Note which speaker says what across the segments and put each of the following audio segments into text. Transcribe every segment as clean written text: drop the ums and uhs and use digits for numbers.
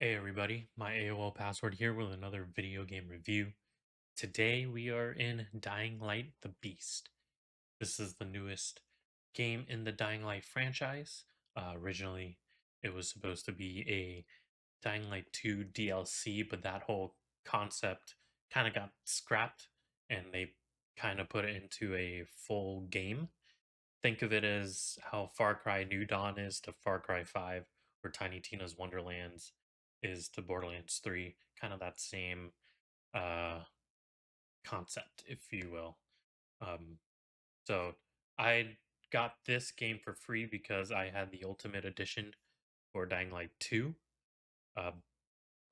Speaker 1: Hey everybody, my AOL password here with another video game review. Today we are in Dying Light the Beast. This is the newest game in the Dying Light franchise. Originally, it was supposed to be a Dying Light 2 DLC, but that whole concept kind of got scrapped and they kind of put it into a full game. Think of it as how Far Cry New Dawn is to Far Cry 5, or Tiny Tina's Wonderlands is to Borderlands 3. Kind of that same uh, concept, if you will. Um, so I got this game for free because I had the Ultimate Edition for Dying Light 2. Uh,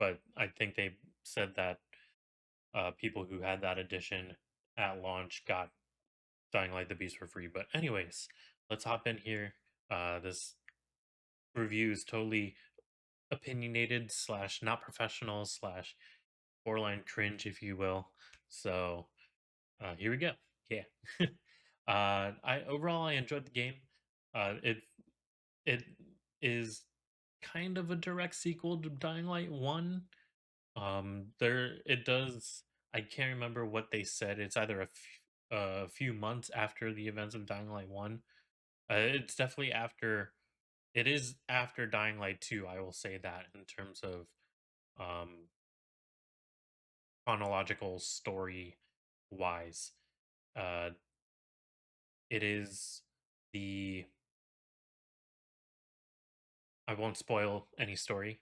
Speaker 1: but I think they said that people who had that edition at launch got Dying Light the Beast for free. But anyways, let's hop in here. This review is totally opinionated slash not professional slash borderline cringe, if you will. So here we go. Yeah. I overall I enjoyed the game. It is kind of a direct sequel to Dying Light 1. There it does. I can't remember what they said. It's either a few months after the events of Dying Light 1. It's definitely after. It is after Dying Light 2, I will say that in terms of um chronological story wise. Uh it is the I won't spoil any story,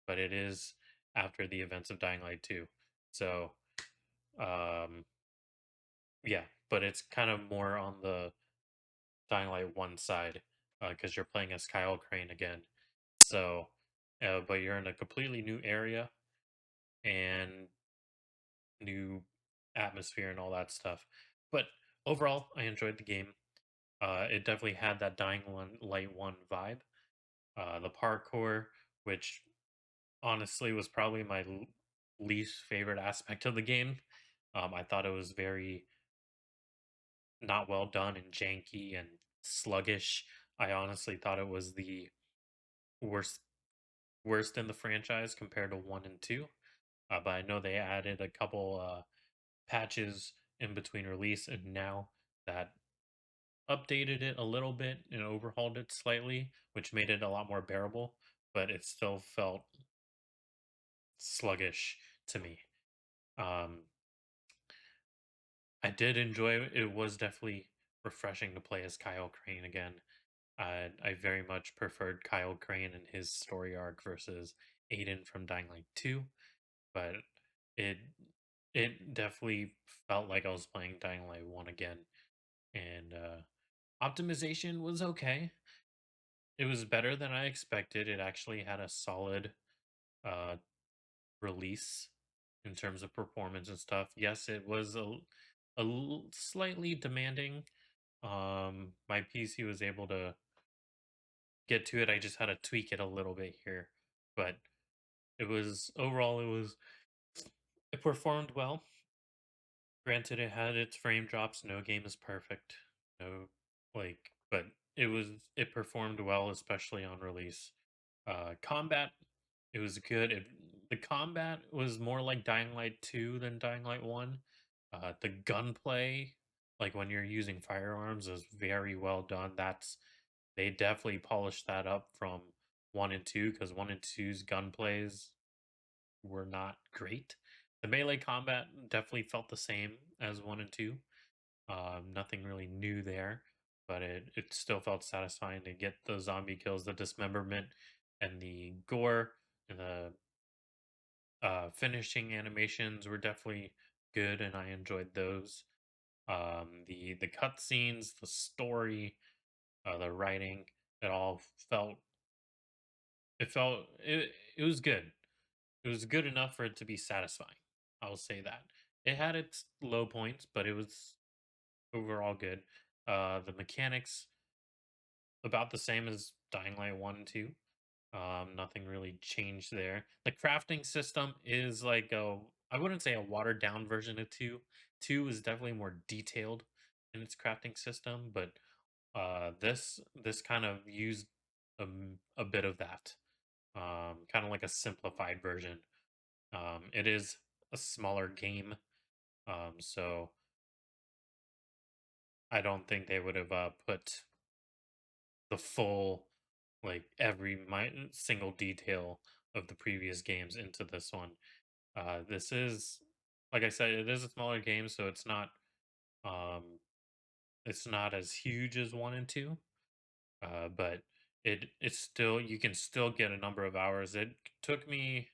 Speaker 1: but it is after the events of Dying Light 2. So um yeah, but it's kind of more on the Dying Light 1 side because you're playing as Kyle Crane again. So but you're in a completely new area and new atmosphere and all that stuff. But overall, I enjoyed the game. It definitely had that Light 1 vibe. The parkour, which honestly was probably my least favorite aspect of the game. I thought it was very not well done and janky and sluggish. I honestly thought it was the worst worst in the franchise compared to 1 and 2. But I know they added a couple patches in between release and now that updated it a little bit and overhauled it slightly, which made it a lot more bearable, but it still felt sluggish to me. Um, I did enjoy it. It was definitely refreshing to play as Kyle Crane again. I very much preferred Kyle Crane and his story arc versus Aiden from Dying Light 2, but it it definitely felt like I was playing Dying Light 1 again. And optimization was okay. It was better than I expected. It actually had a solid uh release in terms of performance and stuff. Yes, it was slightly demanding. My PC was able to get to it. I just had to tweak it a little bit here, but it was overall it performed well. Granted, it had its frame drops. No game is perfect. No, but it performed well, especially on release. Combat, it was good. The combat was more like Dying Light 2 than Dying Light 1. The gunplay, like when you're using firearms, is very well done. They definitely polished that up from 1 and 2 because 1 and two's gunplays were not great. The melee combat definitely felt the same as 1 and 2. Nothing really new there, but it still felt satisfying to get the zombie kills, the dismemberment, and the gore, and the finishing animations were definitely good, and I enjoyed those. The cutscenes, the story, the writing, it all it was good. It was good enough for it to be satisfying. I will say that. It had its low points, but it was overall good. The mechanics about the same as Dying Light 1 and 2. Nothing really changed there. The crafting system is like I wouldn't say a watered down version of 2. 2 is definitely more detailed in its crafting system, but this kind of used a bit of that. kind of like a simplified version. It is a smaller game, so I don't think they would have put the full, like every single detail of the previous games into this one. This is, like I said, it is a smaller game, so um, it's not as huge as one and two. But it's still, you can still get a number of hours. It took me,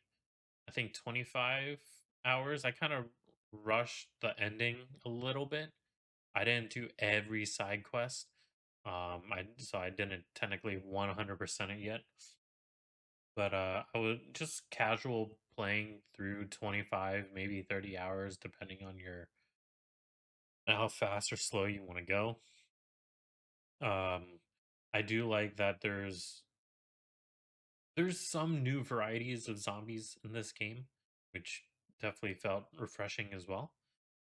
Speaker 1: I think, 25 hours. I kind of rushed the ending a little bit. I didn't do every side quest. I didn't technically 100% it yet. But I was just casual playing through 25, maybe 30 hours, depending on your how fast or slow you want to go. Um, I do like that there's some new varieties of zombies in this game, which definitely felt refreshing as well.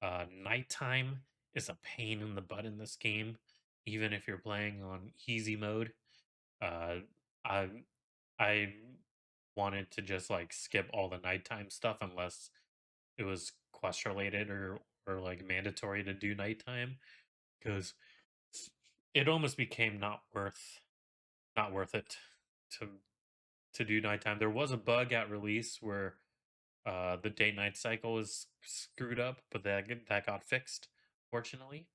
Speaker 1: Nighttime is a pain in the butt in this game, even if you're playing on easy mode. Uh, I I wanted to just like skip all the nighttime stuff unless it was quest related or like mandatory to do nighttime because it almost became not worth it to to do nighttime. There was a bug at release where the day night cycle was screwed up, but that got fixed, fortunately.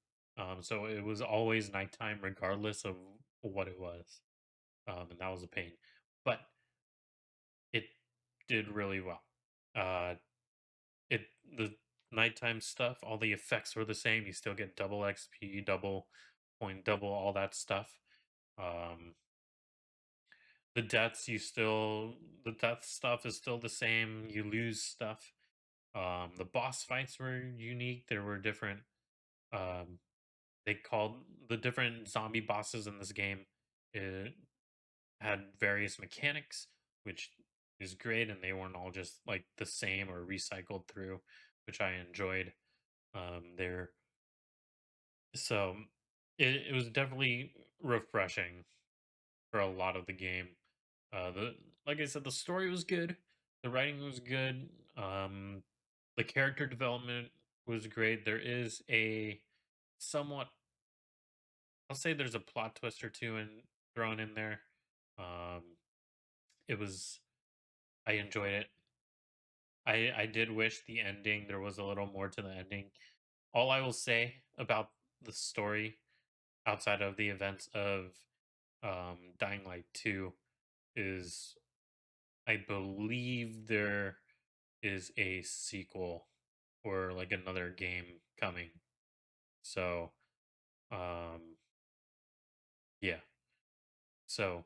Speaker 1: So it was always nighttime regardless of what it was, and that was a pain. But it did really well. Uh, it the nighttime stuff, all the effects were the same. You still get double XP, double point, double all that stuff. Um, the deaths, the death stuff is still the same. You lose stuff. The boss fights were unique. There were different. Um, they called the different zombie bosses in this game. It had various mechanics, which is great, and they weren't all just like the same or recycled through, which I enjoyed. There, so it was definitely refreshing for a lot of the game. The Like I said, the story was good, the writing was good, the character development was great. There is a somewhat, I'll say, there's a plot twist or two in thrown in there. Um, it was I enjoyed it. I did wish the ending there was a little more to the ending. All I will say about the story outside of the events of Dying Light 2 is I believe there is a sequel or like another game coming. So, um yeah. So,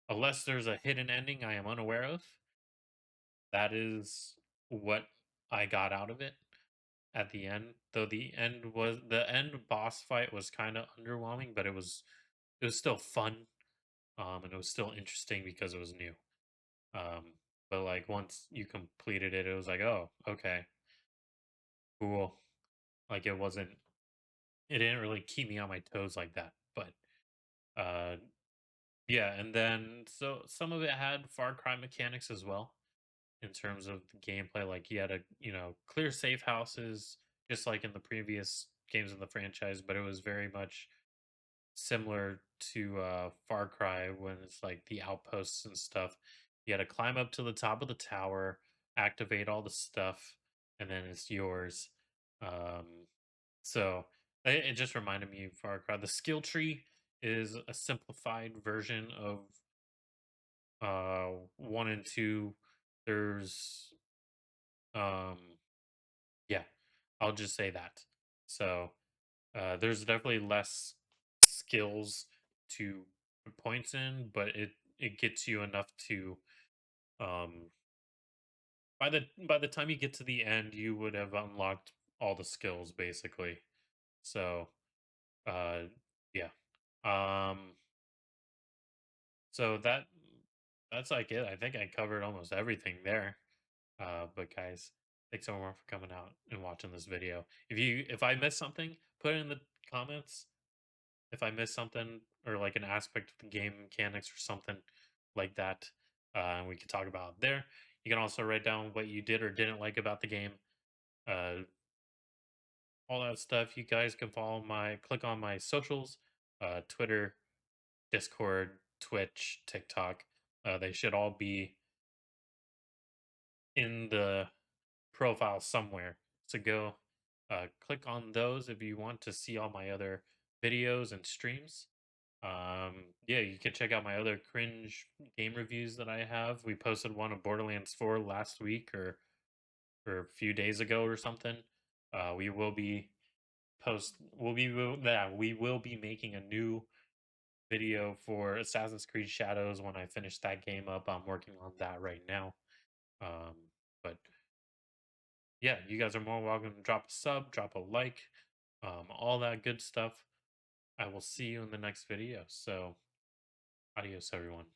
Speaker 1: unless there's a hidden ending I am unaware of, that is what I got out of it at the end. Though the end boss fight was kind of underwhelming, but it was still fun. And it was still interesting because it was new. Um, but like once you completed it, it was like, oh, okay, cool. Like it didn't really keep me on my toes like that. But uh, yeah, and then so some of it had Far Cry mechanics as well in terms of the gameplay. Like you had to, clear safe houses just like in the previous games in the franchise, but it was very much similar to Far Cry when it's like the outposts and stuff. You had to climb up to the top of the tower, activate all the stuff, and then it's yours. Um, so it just reminded me of Far Cry. The skill tree is a simplified version of one and two. There's um yeah, I'll just say that. So there's definitely less skills to put points in, but it gets you enough to um by the time you get to the end, you would have unlocked all the skills basically. So uh yeah. Um so that's like it. I think I covered almost everything there. But guys, thanks so much for coming out and watching this video. If I missed something, put it in the comments. If I missed something or like an aspect of the game mechanics or something like that, and we can talk about it there. You can also write down what you did or didn't like about the game. Uh, all that stuff. You guys can click on my socials, Twitter, Discord, Twitch, TikTok. They should all be in the profile somewhere. So go click on those if you want to see all my other videos and streams. Yeah, you can check out my other cringe game reviews that I have. We posted one of Borderlands 4 last week or a few days ago or something. We will be we will be making a new video for Assassin's Creed Shadows when I finish that game up. I'm working on that right now. Um, but yeah, you guys are more welcome to drop a sub, drop a like, all that good stuff. I will see you in the next video. So, adios, everyone.